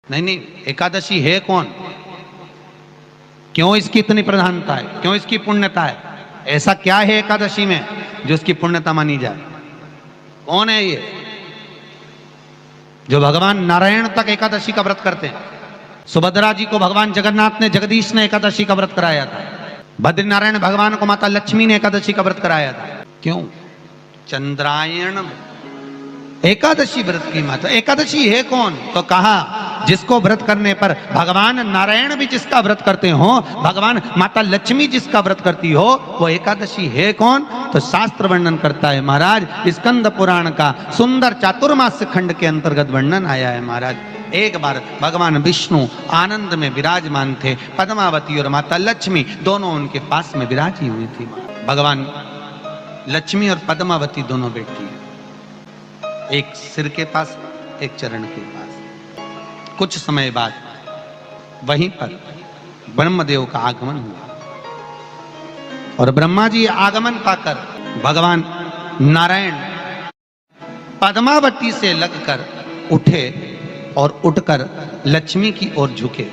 नहीं नहीं, एकादशी है कौन, क्यों इसकी इतनी प्रधानता है, क्यों इसकी पुण्यता है, ऐसा क्या है एकादशी में जो इसकी पुण्यता मानी जाए? कौन है ये जो भगवान नारायण तक एकादशी का व्रत करते हैं? सुभद्रा जी को भगवान जगन्नाथ ने, जगदीश ने एकादशी का व्रत कराया था। बद्रीनारायण भगवान को माता लक्ष्मी ने एकादशी का व्रत कराया था। क्यों? चंद्रायण एकादशी व्रत की माता। एकादशी है कौन? तो कहा जिसको व्रत करने पर भगवान नारायण भी जिसका व्रत करते हो, भगवान माता लक्ष्मी जिसका व्रत करती हो, वो एकादशी है कौन? तो शास्त्र वर्णन करता है महाराज, स्कंद पुराण का सुंदर चातुर्मास्य खंड के अंतर्गत वर्णन आया है महाराज। एक बार भगवान विष्णु आनंद में विराजमान थे, पद्मावती और माता लक्ष्मी दोनों उनके पास में विराजी हुई थी। भगवान लक्ष्मी और पद्मावती दोनों बैठी, एक सिर के पास, एक चरण के पास। कुछ समय बाद वहीं पर ब्रह्मदेव का आगमन हुआ और ब्रह्मा जी आगमन पाकर भगवान नारायण पद्मावती से लगकर उठे और उठकर लक्ष्मी की ओर झुके।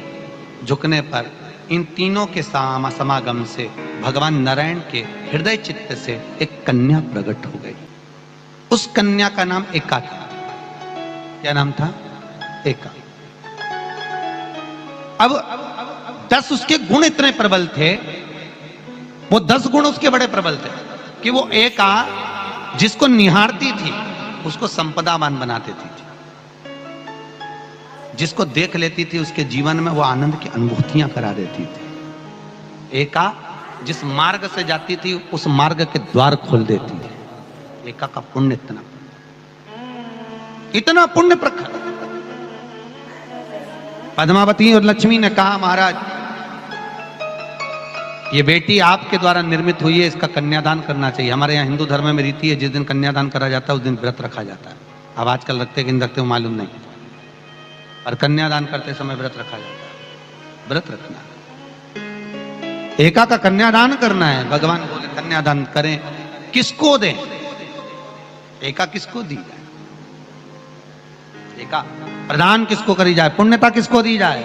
झुकने पर इन तीनों के समागम से भगवान नारायण के हृदय चित्त से एक कन्या प्रकट हो गई। उस कन्या का नाम एका था। क्या नाम था? एका। अब 10 उसके गुण इतने प्रबल थे, वो 10 गुण उसके बड़े प्रबल थे कि वो एका जिसको निहारती थी उसको संपदावान बना देती थी। जिसको देख लेती थी उसके जीवन में वो आनंद की अनुभूतियां करा देती थी। एका जिस मार्ग से जाती थी उस मार्ग के द्वार खोल देती थी। एका का पुण्य इतना पुण्य प्रखर। पद्मावती और लक्ष्मी ने कहा महाराज ये बेटी आपके द्वारा निर्मित हुई है, इसका कन्यादान करना चाहिए। हमारे यहाँ हिंदू धर्म में रीति है, जिस दिन कन्यादान करा जाता है उस दिन व्रत रखा जाता है। अब आजकल रखते कि नहीं रखते हो मालूम नहीं, और कन्यादान करते समय व्रत रखा जाता है। व्रत रखना, एका का कन्यादान करना है। भगवान बोले कन्यादान करें, किसको दें? एका किसको दी जाए? एका प्रदान किसको करी जाए? पुण्यता किसको दी जाए?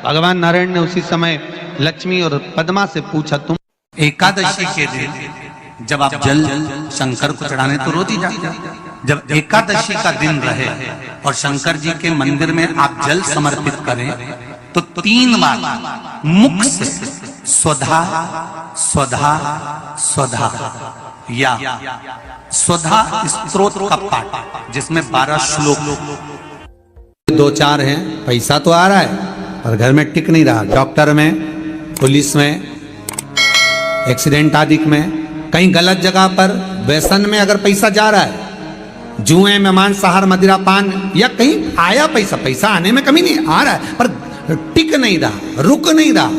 भगवान नारायण ने उसी समय लक्ष्मी और पद्मा से पूछा, तुम एकादशी के दिन जब आप जल शंकर को चढ़ाने तो रोज ही जाते, जब एकादशी का दिन रहे और शंकर जी के मंदिर में आप जल समर्पित करें तो 3 बार मुख से स्वधा स्वधा स्वधा या स्वधा स्तोत्र का पाठ, जिसमें 12 श्लोक 2-4 हैं। पैसा तो आ रहा है पर घर में टिक नहीं रहा। डॉक्टर में, पुलिस में, एक्सीडेंट आदि में, कहीं गलत जगह पर, व्यसन में अगर पैसा जा रहा है, जुए में, मांसाहार, मदिरा पान, या कहीं आया पैसा, पैसा आने में कमी नहीं, आ रहा है पर टिक नहीं रहा, रुक नहीं रहा।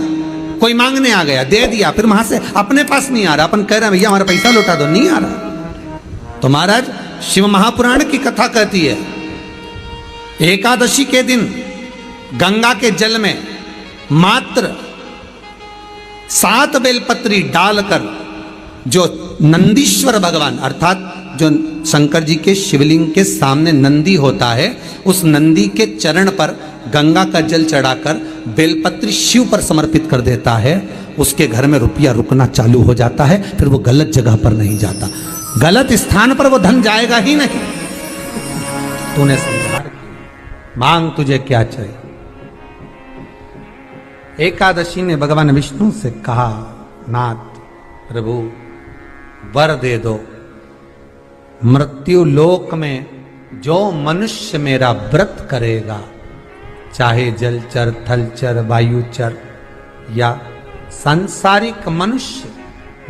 कोई मांगने आ गया, दे दिया, फिर वहां से अपने पास नहीं आ रहा, अपन कह रहे हैं भैया हमारा पैसा लौटा दो, नहीं आ रहा। तो महाराज शिव महापुराण की कथा कहती है एकादशी के दिन गंगा के जल में मात्र 7 बेलपत्री डालकर जो नंदीश्वर भगवान अर्थात जो शंकर जी के शिवलिंग के सामने नंदी होता है, उस नंदी के चरण पर गंगा का जल चढ़ाकर बेलपत्री शिव पर समर्पित कर देता है, उसके घर में रुपया रुकना चालू हो जाता है। फिर वो गलत जगह पर नहीं जाता, गलत स्थान पर वो धन जाएगा ही नहीं। तूने समझा, मांग तुझे क्या चाहिए। एकादशी ने भगवान विष्णु से कहा, नाथ प्रभु वर दे दो, मृत्यु लोक में जो मनुष्य मेरा व्रत करेगा, चाहे जलचर, थलचर, वायुचर या सांसारिक मनुष्य,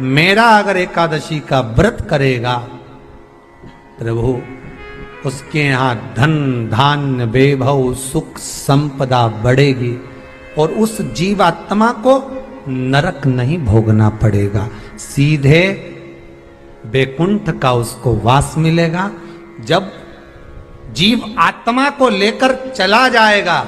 मेरा अगर एकादशी का व्रत करेगा प्रभु, उसके यहां धन धान्य वैभव सुख संपदा बढ़ेगी और उस जीवात्मा को नरक नहीं भोगना पड़ेगा, सीधे वैकुंठ का उसको वास मिलेगा। जब जीव आत्मा को लेकर चला जाएगा,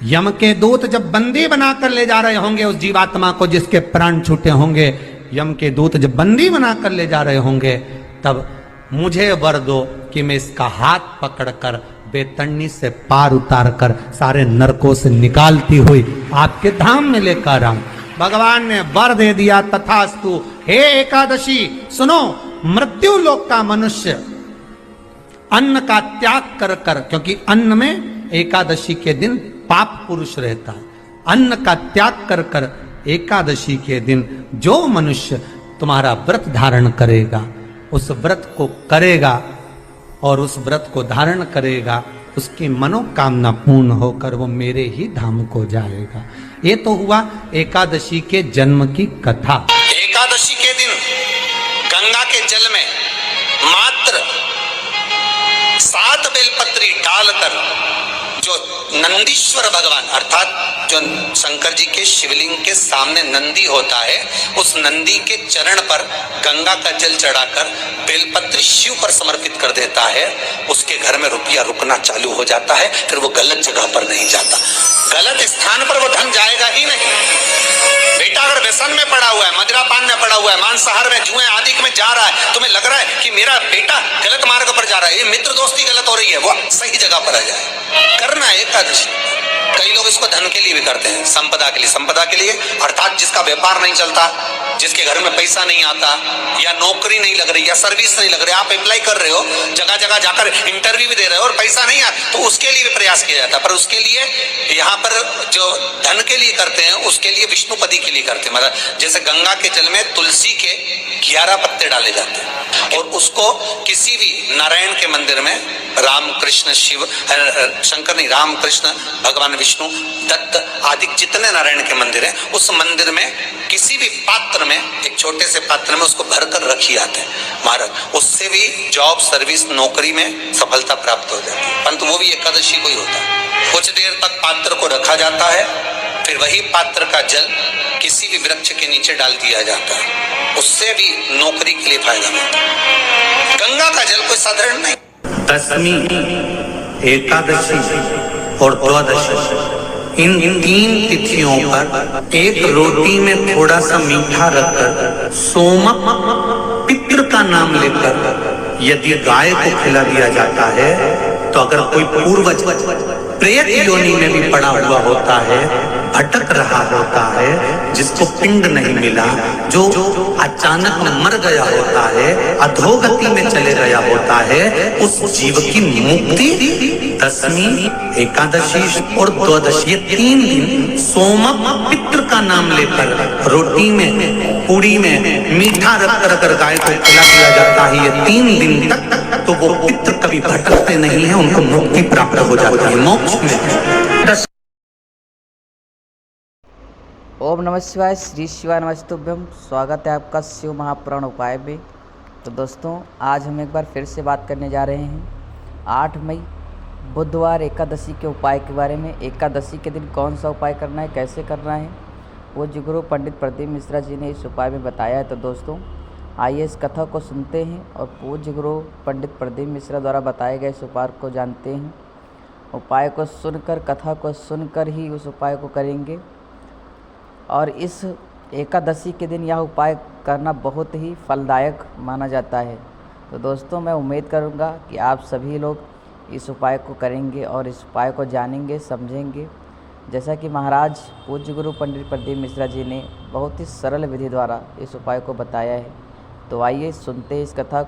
यम के दूत जब बंदी बनाकर ले जा रहे होंगे उस जीवात्मा को जिसके प्राण छूटे होंगे, यम के दूत जब बंदी बनाकर ले जा रहे होंगे, तब मुझे वर दो कि मैं इसका हाथ पकड़कर बेतरनी से पार उतार कर सारे नरकों से निकालती हुई आपके धाम में लेकर आऊं। भगवान ने वर दे दिया, तथास्तु। हे एकादशी सुनो, मृत्यु लोक का मनुष्य अन्न का त्याग कर कर, क्योंकि अन्न में एकादशी के दिन पाप पुरुष रहता है, अन्न का त्याग कर कर एकादशी के दिन जो मनुष्य तुम्हारा व्रत धारण करेगा, उस व्रत को करेगा और उस व्रत को धारण करेगा, उसकी मनोकामना पूर्ण होकर वो मेरे ही धाम को जाएगा। ये तो हुआ एकादशी के जन्म की कथा। एकादशी के दिन गंगा के जल में मात्र 7 बेलपत्री डालकर जो नंदीश्वर भगवान अर्थात जो शंकर जी के शिवलिंग के सामने नंदी होता है, उस नंदी के चरण पर गंगा का जल चढ़ाकर बेलपत्री शिव पर समर्पित कर देता है, उसके घर में रुपया रुकना चालू हो जाता है। फिर वो गलत जगह पर नहीं जाता, गलत स्थान पर वो धन जाएगा ही नहीं। बेटा अगर व्यसन में पड़ा हुआ है, मदिरापान में पड़ा हुआ है, मांसाहार में, जुए आदि में जा रहा है, तुम्हें लग रहा है कि मेरा बेटा गलत मार्ग पर जा रहा है, ये मित्र दोस्ती गलत हो रही है, वो सही जगह पर आ जाए। करना है एकादशी। कई लोग इसको धन के लिए भी करते हैं, संपदा के लिए। संपदा के लिए अर्थात जिसका व्यापार नहीं चलता, जिसके घर में पैसा नहीं आता, या नौकरी नहीं लग रही, या सर्विस नहीं लग रही, आप अप्लाई कर रहे हो, जगह जगह जाकर इंटरव्यू भी दे रहे हो और पैसा नहीं आता, तो उसके लिए भी प्रयास किया जाता है। पर उसके लिए यहाँ पर जो धन के लिए करते हैं, उसके लिए विष्णुपदी के लिए करते हैं। मतलब जैसे गंगा के जल में तुलसी के 11 पत्ते डाले जाते हैं और उसको किसी भी नारायण के मंदिर में, राम कृष्ण शिव शंकर नहीं, राम कृष्ण भगवान विष्णु दत्त आदि जितने नारायण के मंदिर हैं, उस मंदिर में किसी भी पात्र में, एक छोटे से पात्र में उसको भरकर रखी जाते हैं महाराज। उससे भी जॉब सर्विस नौकरी में सफलता प्राप्त हो जाती है। परंतु वो भी एकादशी को ही होता है। कुछ देर तक पात्र को रखा जाता है, फिर वही पात्र का जल किसी भी वृक्ष के नीचे डाल दिया जाता है, उससे भी नौकरी के लिए फायदा मिलता है। गंगा का जल कोई साधारण नहीं। दशमी, एकादशी और द्वादशी, इन 3 तिथियों पर एक रोटी में थोड़ा सा मीठा रखकर सोमक पितृ का नाम लेकर यदि गाय को खिला दिया जाता है, तो अगर कोई पूर्वज प्रेत योनि में भी पड़ा हुआ होता है, भटक रहा होता है, जिसको पिंड नहीं मिला, जो अचानक मर गया होता है, अधोगति में चले गया होता है, उस जीव की मुक्ति दशमी, एकादशी और द्वादशी, ये 3 दिन सोमक पितृ का नाम लेकर रोटी में, पूड़ी में मीठा रखकर अगर गाय को खिला दिया जाता है, ये 3 दिन तक, तो वो पितृ कभी भटकते नहीं है, उनको मुक्ति प्राप्त हो जाती है, मोक्ष में। ओम नमः शिवाय, श्री शिवाय नमस्तुभ्यम। स्वागत है आपका शिव महापुराण उपाय में। तो दोस्तों, आज हम एक बार फिर से बात करने जा रहे हैं 8 मई बुधवार एकादशी के उपाय के बारे में। एकादशी के दिन कौन सा उपाय करना है, कैसे करना है, वो गुरु पंडित प्रदीप मिश्रा जी ने इस उपाय में बताया है। तो दोस्तों, आइए इस कथा को सुनते हैं और पूज्य गुरु पंडित प्रदीप मिश्रा द्वारा बताए गए इस उपाय को जानते हैं। उपाय को सुनकर, कथा को सुनकर ही उस उपाय को करेंगे। और इस एकादशी के दिन यह उपाय करना बहुत ही फलदायक माना जाता है। तो दोस्तों, मैं उम्मीद करूंगा कि आप सभी लोग इस उपाय को करेंगे और इस उपाय को जानेंगे, समझेंगे, जैसा कि महाराज पूज्य गुरु पंडित प्रदीप मिश्रा जी ने बहुत ही सरल विधि द्वारा इस उपाय को बताया है। तो आइए सुनते हैं इस कथा को।